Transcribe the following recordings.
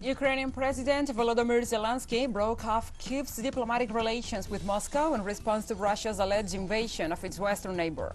Ukrainian President Volodymyr Zelensky broke off Kyiv's diplomatic relations with Moscow in response to Russia's alleged invasion of its western neighbor.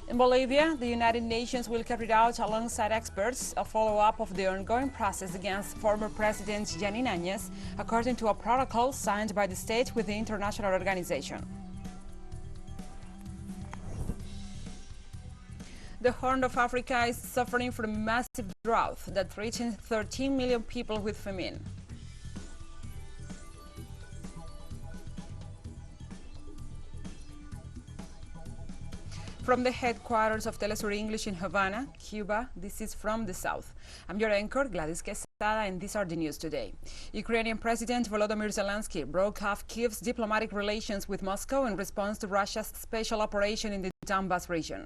In Bolivia, the United Nations will carry out, alongside experts, a follow-up of the ongoing process against former President Jeanine Añez, according to a protocol signed by the state with the international organization. The Horn of Africa is suffering from a massive drought that threatens 13 million people with famine. From the headquarters of Telesur English in Havana, Cuba, this is From the South. I'm your anchor, Gladys Quesada, and these are the news today. Ukrainian President Volodymyr Zelensky broke off Kyiv's diplomatic relations with Moscow in response to Russia's special operation in the Donbas region.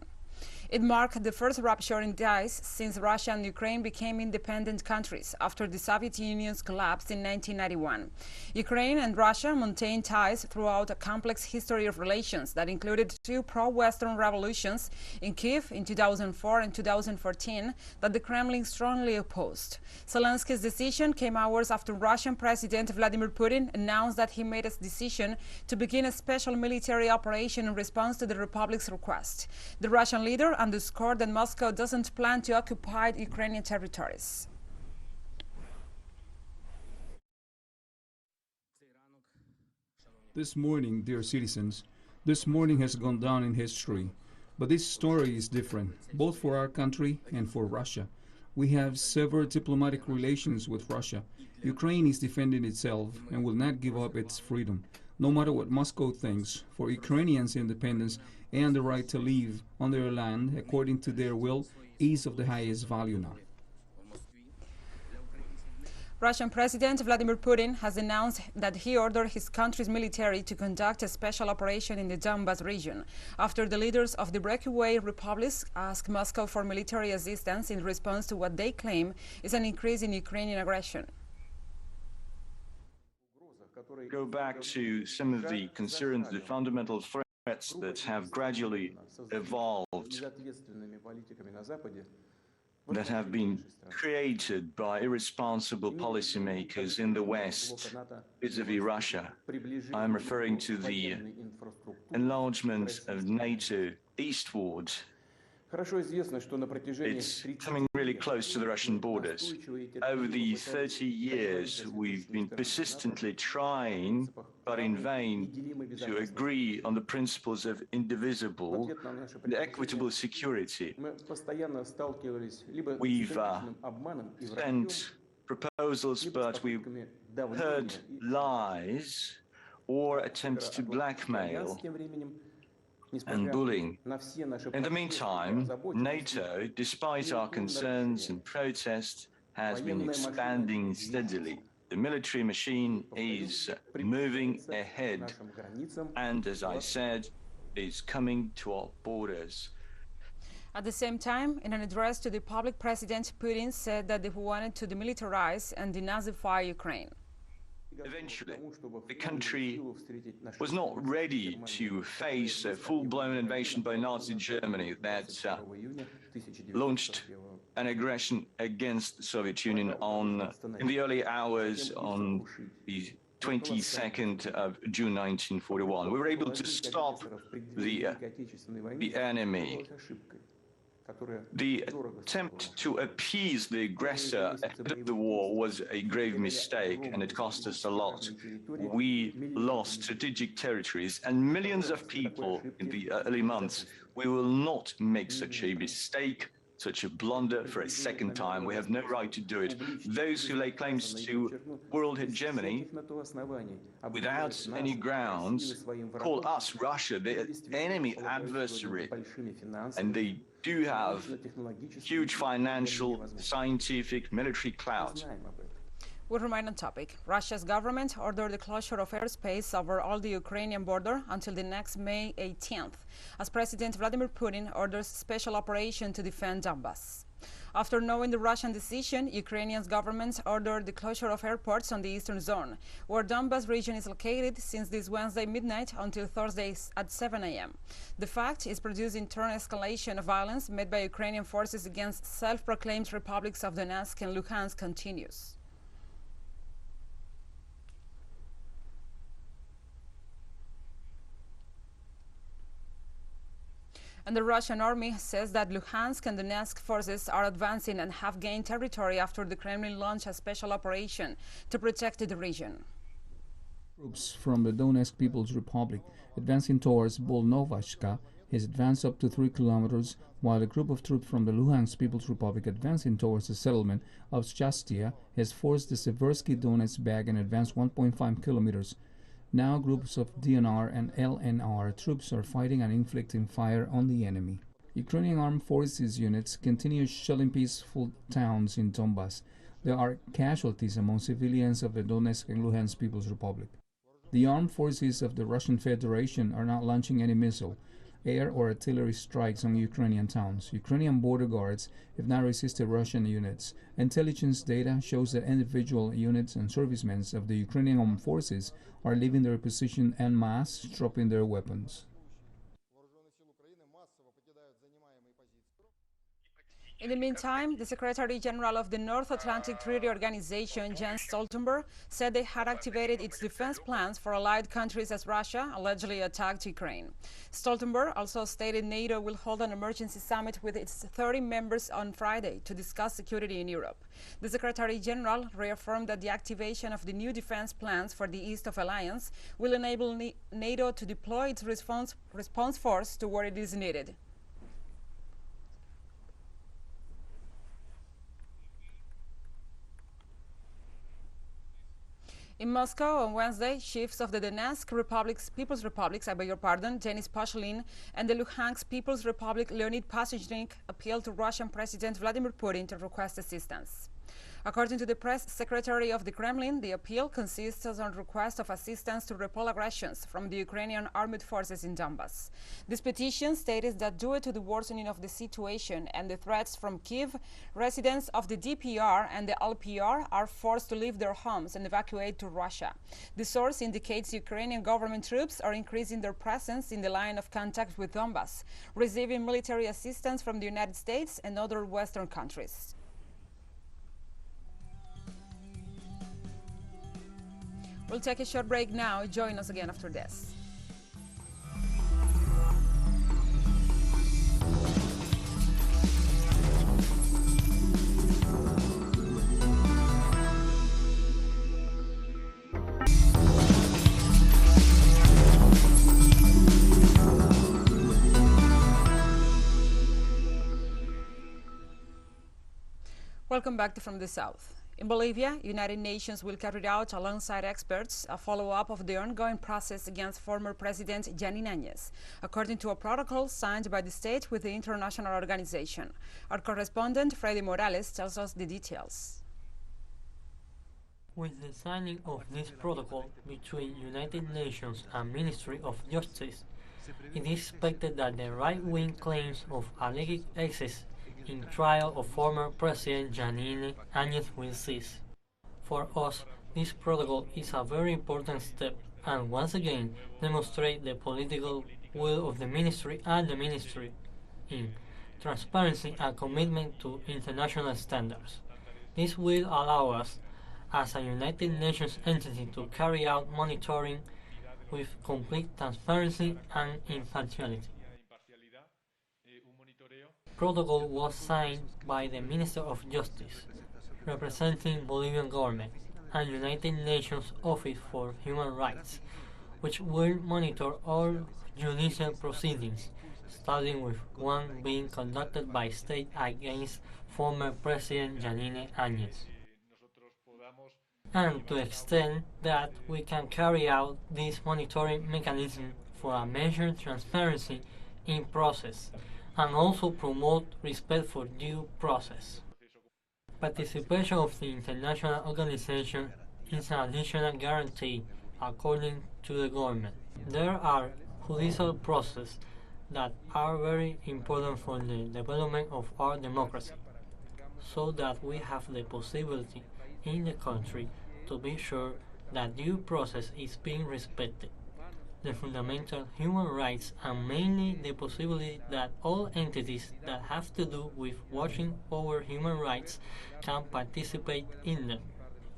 It marked the first rupture in ties since Russia and Ukraine became independent countries after the Soviet Union's collapse in 1991. Ukraine and Russia maintained ties throughout a complex history of relations that included two pro-Western revolutions in Kyiv in 2004 and 2014 that the Kremlin strongly opposed. Zelensky's decision came hours after Russian President Vladimir Putin announced that he made a decision to begin a special military operation in response to the Republic's request. The Russian leader underscored that Moscow doesn't plan to occupy Ukrainian territories. This morning, dear citizens, this morning has gone down in history. But this story is different, both for our country and for Russia. We have severed diplomatic relations with Russia. Ukraine is defending itself and will not give up its freedom, no matter what Moscow thinks. For Ukrainians' independence and the right to live on their land according to their will is of the highest value now. Russian President Vladimir Putin has announced that he ordered his country's military to conduct a special operation in the Donbas region after the leaders of the breakaway republics asked Moscow for military assistance in response to what they claim is an increase in Ukrainian aggression. Go back to some of the concerns, the fundamental threats that have gradually evolved, that have been created by irresponsible policymakers in the West vis-à-vis Russia. I'm referring to the enlargement of NATO eastward. It's coming really close to the Russian borders. Over the 30 years, we've been persistently trying, but in vain, to agree on the principles of indivisible and equitable security. We've sent proposals, but we've heard lies or attempts to blackmail and bullying. In the meantime, NATO, despite our concerns and protests, has been expanding steadily. The military machine is moving ahead and, as I said, is coming to our borders. At the same time, in an address to the public, President Putin said that they wanted to demilitarize and denazify Ukraine. Eventually, the country was not ready to face a full-blown invasion by Nazi Germany that launched an aggression against the Soviet Union in the early hours on the 22nd of June 1941. We were able to stop the enemy. The attempt to appease the aggressor ahead of the war was a grave mistake, and it cost us a lot. We lost strategic territories and millions of people in the early months. We will not make such a mistake, such a blunder for a second time. We have no right to do it. Those who lay claims to world hegemony without any grounds call us, Russia, the enemy adversary, and they do have huge financial, scientific, military clout. We remain on topic. Russia's government ordered the closure of airspace over all the Ukrainian border until the next May 18th, as President Vladimir Putin orders special operation to defend Donbas. After knowing the Russian decision, Ukrainian government ordered the closure of airports on the eastern zone, where Donbas region is located, since this Wednesday midnight until Thursday at 7 a.m. The fact is producing internal escalation of violence made by Ukrainian forces against self-proclaimed republics of Donetsk and Luhansk continues. And the Russian army says that Luhansk and Donetsk forces are advancing and have gained territory after the Kremlin launched a special operation to protect the region. Troops from the Donetsk People's Republic advancing towards Bolnovashka has advanced up to 3 kilometers, while a group of troops from the Luhansk People's Republic advancing towards the settlement of Shastia has forced the Seversky Donetsk back and advanced 1.5 kilometers. Now groups of DNR and LNR troops are fighting and inflicting fire on the enemy. Ukrainian armed forces units continue shelling peaceful towns in Donbas. There are casualties among civilians of the Donetsk and Luhansk People's Republic. The armed forces of the Russian Federation are not launching any missile, air or artillery strikes on Ukrainian towns. Ukrainian border guards have not resisted Russian units. Intelligence data shows that individual units and servicemen of the Ukrainian armed forces are leaving their position en masse, dropping their weapons. In the meantime, the Secretary General of the North Atlantic Treaty Organization, Jens Stoltenberg, said they had activated its defense plans for allied countries as Russia allegedly attacked Ukraine. Stoltenberg also stated NATO will hold an emergency summit with its 30 members on Friday to discuss security in Europe. The Secretary General reaffirmed that the activation of the new defense plans for the East of Alliance will enable NATO to deploy its response force to where it is needed. In Moscow on Wednesday, chiefs of the Donetsk People's Republics, Denis Pushilin, and the Luhansk People's Republic, Leonid Pasachnik, appealed to Russian President Vladimir Putin to request assistance. According to the press secretary of the Kremlin, the appeal consists of a request of assistance to repel aggressions from the Ukrainian armed forces in Donbas. This petition stated that due to the worsening of the situation and the threats from Kyiv, residents of the DPR and the LPR are forced to leave their homes and evacuate to Russia. The source indicates Ukrainian government troops are increasing their presence in the line of contact with Donbas, receiving military assistance from the United States and other Western countries. We'll take a short break now. Join us again after this. Welcome back to From the South. In Bolivia, United Nations will carry out, alongside experts, a follow-up of the ongoing process against former President Jeanine Añez, according to a protocol signed by the state with the international organization. Our correspondent, Freddy Morales, tells us the details. With the signing of this protocol between United Nations and Ministry of Justice, it is expected that the right-wing claims of alleged excess in trial of former President Jeanine Añez will cease. For us, this protocol is a very important step and once again demonstrate the political will of the ministry and the ministry in transparency and commitment to international standards. This will allow us, as a United Nations entity, to carry out monitoring with complete transparency and impartiality. Protocol was signed by the Minister of Justice, representing Bolivian government, and United Nations Office for Human Rights, which will monitor all judicial proceedings, starting with one being conducted by state against former President Jeanine Añez. And to extend that, we can carry out this monitoring mechanism for a measured transparency in process, and also promote respect for due process. Participation of the international organization is an additional guarantee according to the government. There are judicial processes that are very important for the development of our democracy, so that we have the possibility in the country to be sure that due process is being respected, the fundamental human rights, and mainly the possibility that all entities that have to do with watching over human rights can participate in them.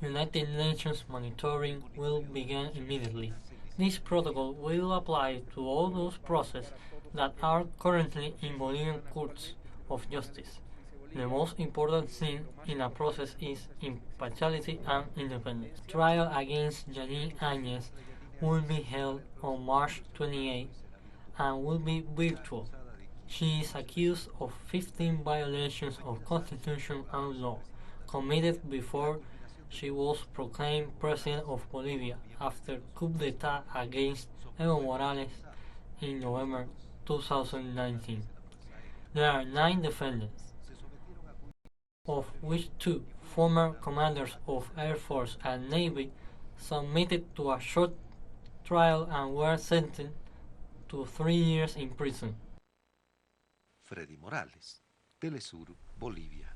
United Nations monitoring will begin immediately. This protocol will apply to all those processes that are currently in Bolivian courts of justice. The most important thing in a process is impartiality and independence. Trial against Jeanine Añez will be held on March 28 and will be virtual. She is accused of 15 violations of constitution and law committed before she was proclaimed president of Bolivia after coup d'etat against Evo Morales in November 2019. There are 9 defendants, of which 2 former commanders of Air Force and Navy submitted to a short trial and were sentenced to 3 years in prison. Freddy Morales, Telesur, Bolivia.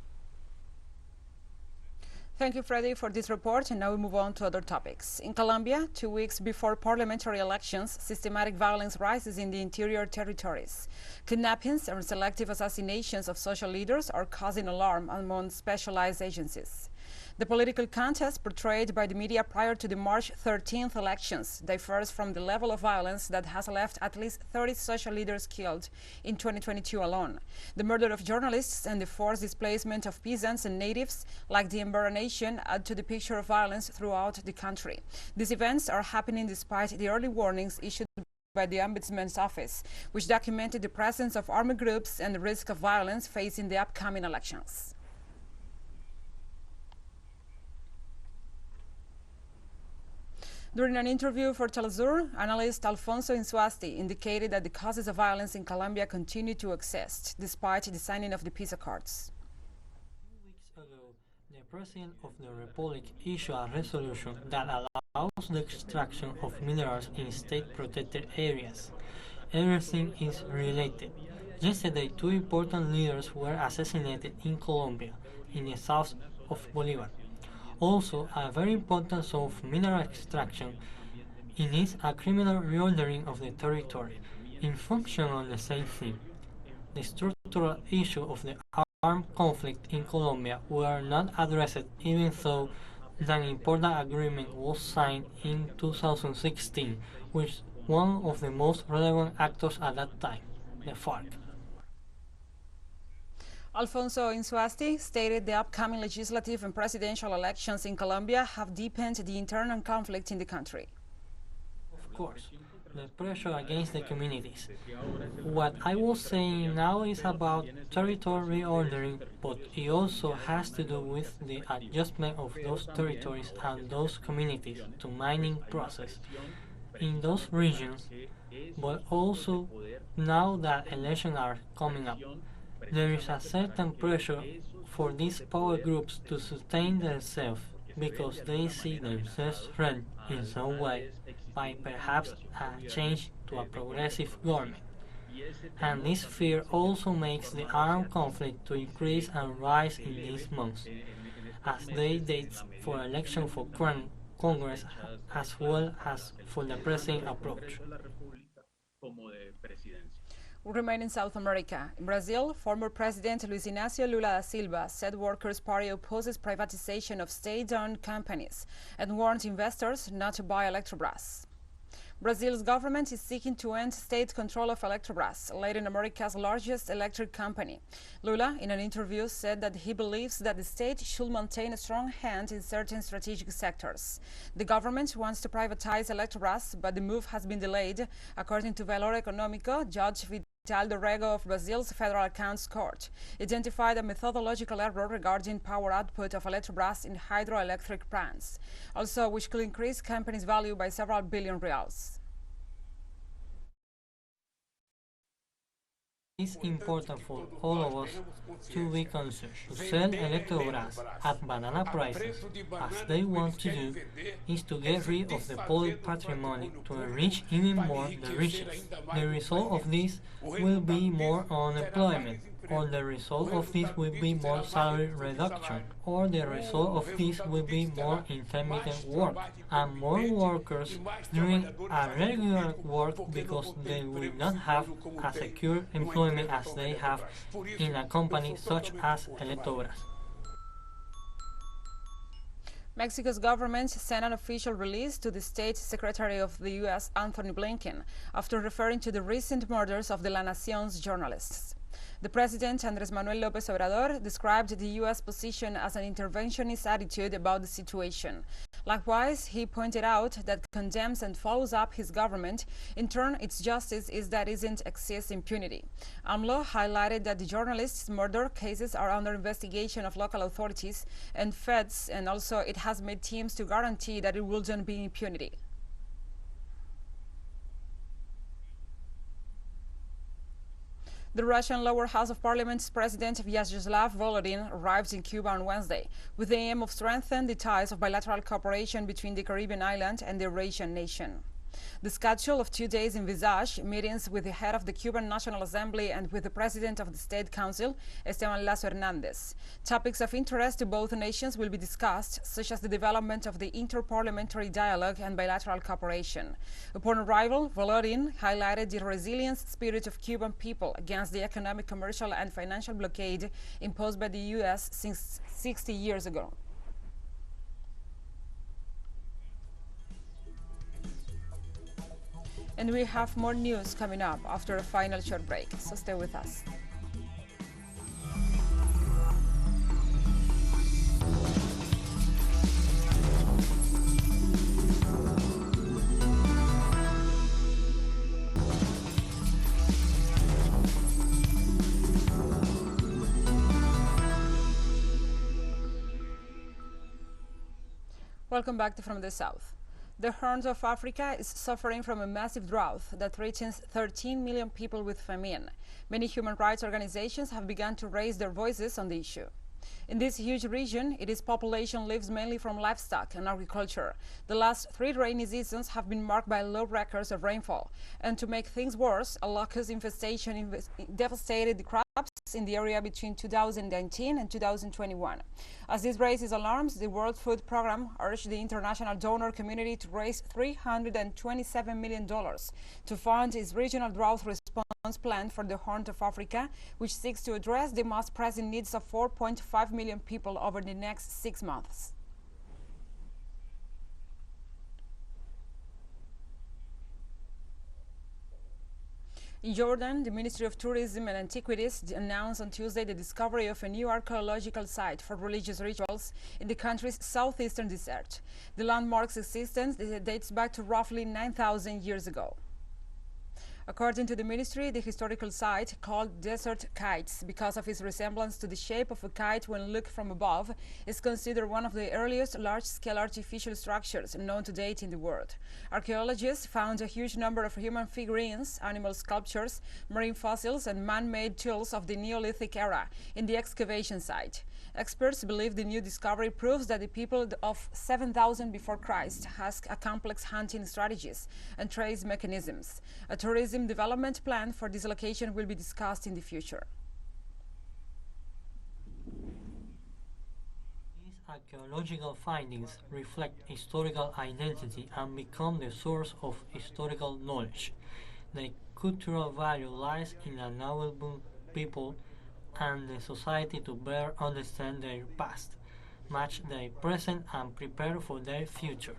Thank you, Freddy, for this report. And now we move on to other topics. In Colombia, 2 weeks before parliamentary elections, systematic violence rises in the interior territories. Kidnappings and selective assassinations of social leaders are causing alarm among specialized agencies. The political contest portrayed by the media prior to the March 13th elections differs from the level of violence that has left at least 30 social leaders killed in 2022 alone. The murder of journalists and the forced displacement of peasants and natives, like the Embera Nation, add to the picture of violence throughout the country. These events are happening despite the early warnings issued by the Ombudsman's office, which documented the presence of armed groups and the risk of violence facing the upcoming elections. During an interview for Telesur, analyst Alfonso Insuasti indicated that the causes of violence in Colombia continue to exist, despite the signing of the peace accords. 2 weeks ago, the President of the Republic issued a resolution that allows the extraction of minerals in state-protected areas. Everything is related. Yesterday, 2 important leaders were assassinated in Colombia, in the south of Bolivia. Also, a very important source of mineral extraction is a criminal reordering of the territory, in function of the same thing. The structural issue of the armed conflict in Colombia were not addressed even though an important agreement was signed in 2016 with one of the most relevant actors at that time, the FARC. Alfonso Insuasti stated the upcoming legislative and presidential elections in Colombia have deepened the internal conflict in the country. Of course, the pressure against the communities. What I was saying now is about territory reordering, but it also has to do with the adjustment of those territories and those communities to mining process in those regions, but also now that elections are coming up. There is a certain pressure for these power groups to sustain themselves because they see themselves threatened in some way by perhaps a change to a progressive government. And this fear also makes the armed conflict to increase and rise in these months, as they dates for election for Congress as well as for the president approach. We remain in South America. In Brazil, former President Luiz Inácio Lula da Silva said Workers' Party opposes privatization of state-owned companies and warned investors not to buy Eletrobras. Brazil's government is seeking to end state control of Eletrobras, Latin America's largest electric company. Lula, in an interview, said that he believes that the state should maintain a strong hand in certain strategic sectors. The government wants to privatize Eletrobras, but the move has been delayed, according to Valor Econômico. Judge Vital do Rego of Brazil's Federal Accounts Court identified a methodological error regarding power output of Eletrobras in hydroelectric plants, also which could increase company's value by several billion reals. It's important for all of us to be conscious to sell Electrobras at banana prices, as they want to do, is to get rid of the public patrimony to enrich even more the richest. The result of this will be more unemployment, or the result of this will be more salary reduction, or the result of this will be more intermittent work and more workers doing irregular work because they will not have a secure employment as they have in a company such as Electobras. Mexico's government sent an official release to the State Secretary of the U.S., Anthony Blinken, after referring to the recent murders of the La Nación's journalists. The President, Andrés Manuel López Obrador, described the U.S. position as an interventionist attitude about the situation. Likewise, he pointed out that condemns and follows up his government. In turn, its justice is that isn't exist impunity. AMLO highlighted that the journalists' murder cases are under investigation of local authorities and feds, and also it has made teams to guarantee that it wouldn't be impunity. The Russian lower house of parliament's president Vyacheslav Volodin arrived in Cuba on Wednesday with the aim of strengthening the ties of bilateral cooperation between the Caribbean island and the Eurasian nation. The schedule of 2 days envisaged meetings with the head of the Cuban National Assembly and with the president of the State Council, Esteban Lazo Hernández. Topics of interest to both nations will be discussed, such as the development of the interparliamentary dialogue and bilateral cooperation. Upon arrival, Volodin highlighted the resilient spirit of Cuban people against the economic, commercial, and financial blockade imposed by the U.S. since 60 years ago. And we have more news coming up after a final short break, so stay with us. Welcome back to From the South. The Horn of Africa is suffering from a massive drought that threatens 13 million people with famine. Many human rights organizations have begun to raise their voices on the issue. In this huge region, its population lives mainly from livestock and agriculture. The last 3 rainy seasons have been marked by low records of rainfall. And to make things worse, a locust infestation devastated the crops in the area between 2019 and 2021. As this raises alarms, the World Food Programme urged the international donor community to raise $327 million to fund its regional drought response plan for the Horn of Africa, which seeks to address the most pressing needs of 4.5 million people over the next 6 months. In Jordan, the Ministry of Tourism and Antiquities announced on Tuesday the discovery of a new archaeological site for religious rituals in the country's southeastern desert. The landmark's existence dates back to roughly 9,000 years ago. According to the ministry, the historical site, called Desert Kites because of its resemblance to the shape of a kite when looked from above, is considered one of the earliest large-scale artificial structures known to date in the world. Archaeologists found a huge number of human figurines, animal sculptures, marine fossils, and man-made tools of the Neolithic era in the excavation site. Experts believe the new discovery proves that the people of 7,000 before Christ has a complex hunting strategies and trace mechanisms. A tourism development plan for this location will be discussed in the future. These archaeological findings reflect historical identity and become the source of historical knowledge. The cultural value lies in enabling people and the society to better understand their past, match their present, and prepare for their future.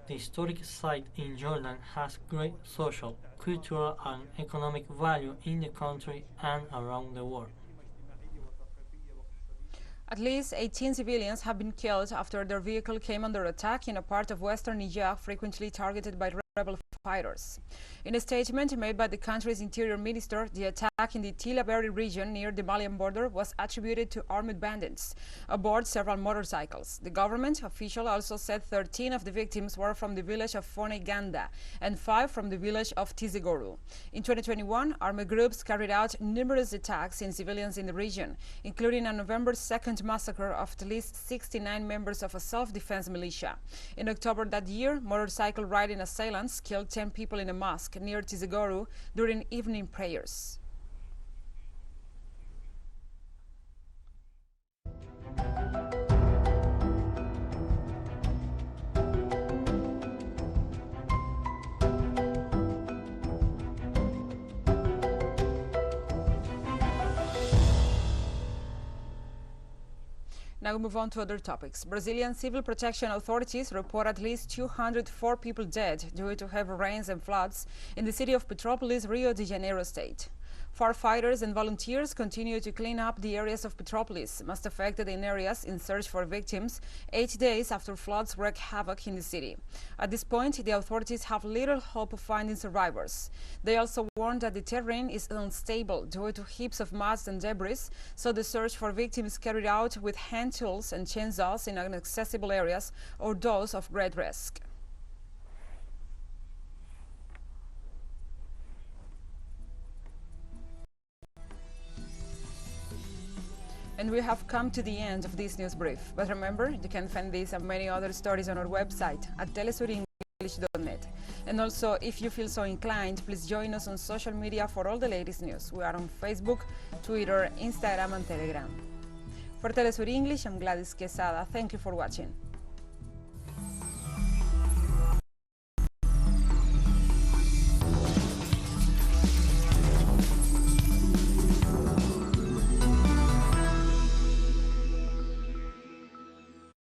The historic site in Jordan has great social, cultural, and economic value in the country and around the world. At least 18 civilians have been killed after their vehicle came under attack in a part of western Niger frequently targeted by rebel fighters. In a statement made by the country's interior minister, the attack in the Tillaberi region near the Malian border was attributed to armed bandits aboard several motorcycles. The government official also said 13 of the victims were from the village of Foneganda and 5 from the village of Tizegoru. In 2021, armed groups carried out numerous attacks in civilians in the region, including a November 2nd massacre of at least 69 members of a self-defense militia. In October that year, motorcycle riding assailants killed 10 people in a mosque near Tizegoru during evening prayers. Now we move on to other topics. Brazilian civil protection authorities report at least 204 people dead due to heavy rains and floods in the city of Petrópolis, Rio de Janeiro state. Firefighters and volunteers continue to clean up the areas of Petrópolis, most affected in areas, in search for victims 8 days after floods wreaked havoc in the city. At this point, the authorities have little hope of finding survivors. They also warn that the terrain is unstable due to heaps of mud and debris, so the search for victims carried out with hand tools and chainsaws in inaccessible areas or those of great risk. And we have come to the end of this news brief. But remember, you can find this and many other stories on our website at telesurenglish.net. And also, if you feel so inclined, please join us on social media for all the latest news. We are on Facebook, Twitter, Instagram, and Telegram. For Telesur English, I'm Gladys Quesada. Thank you for watching.